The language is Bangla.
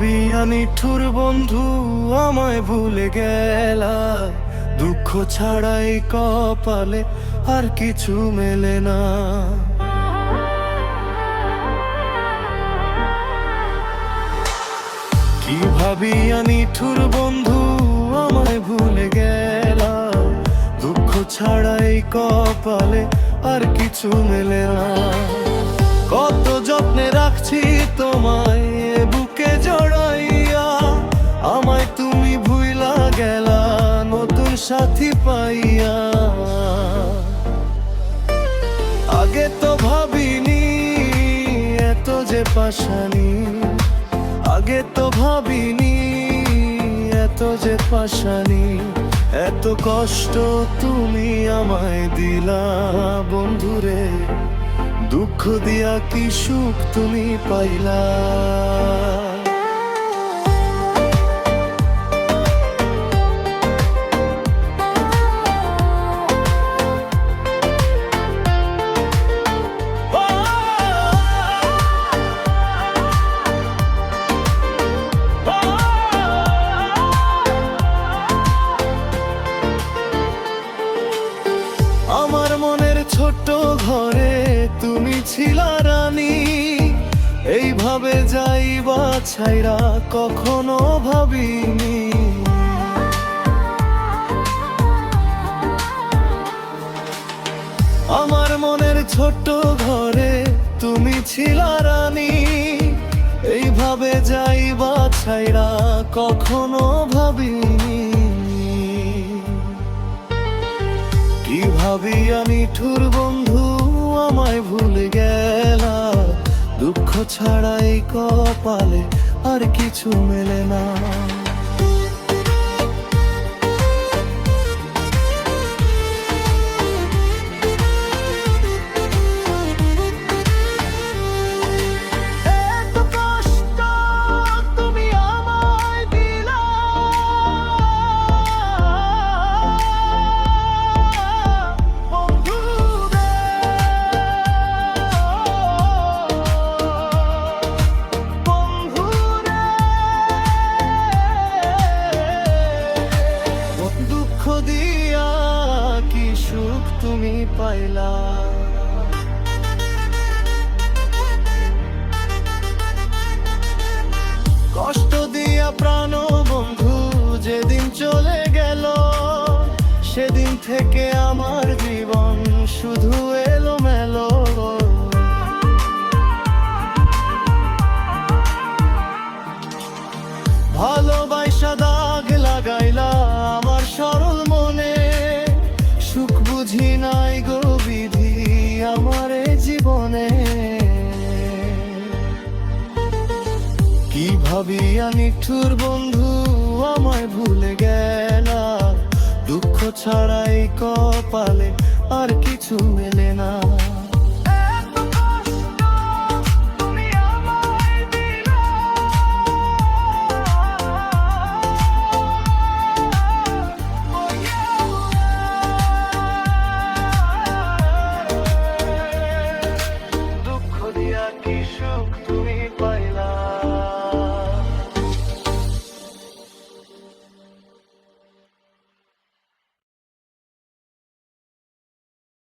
ভাবিয়া নিঠুর বন্ধু আমায় ভুলে গেলা, দুঃখ ছাড়াই কপালে আর কিছু মেলে না। কি ভাবিয়া নিঠুর বন্ধু আমায় ভুলে গেলা, দুঃখ ছাড়াই কপালে আর কিছু মেলে না। কত যত্নে রাখছি তোমায় বুকে জড়াইয়া, আমায় তুমি ভুইলা গেলা নতুন সাথী পাইয়া। আগে তো ভাবিনি এত যে পাশানি, আগে তো ভাবিনি এত যে পাশানি। এত কষ্ট তুমি আমায় দিলা বন্ধুরে, দুঃখ দিয়া কি সুখ তুমি পাইলা। আমার মনের ছোট্ট ঘরে তুমি ছিলা রানী, এইভাবে যাইবা ছাইরা কখনো ভাবিনি। আমার মনের ছোট্ট ঘরে তুমি ছিলা রানী, এইভাবে যাইবা ছাইরা কখনো ভাবিনি। কি ভাবিয়া নিঠুর বন্ধু আমায় ভুলে গেলা, দুঃখ ছাড়াই কপালে আর কিছু মেলে না। দিয়া কি সুখ তুমি পাইলা। কষ্ট দিয়া প্রাণ বন্ধু যেদিন চলে গেল, সেদিন থেকে আমার জীবন শুধু এলোমেলো। ভালোবাসা দাগ লাগাইলা আমার সরল মনে, সুখ বুঝি নাই গো বিধি আমার জীবনে। কি ভাবিয়া নিঠুর বন্ধু আমায় ভুলে গেলা, দুঃখ ছাড়াই কপালে আর কিছু মেলে না।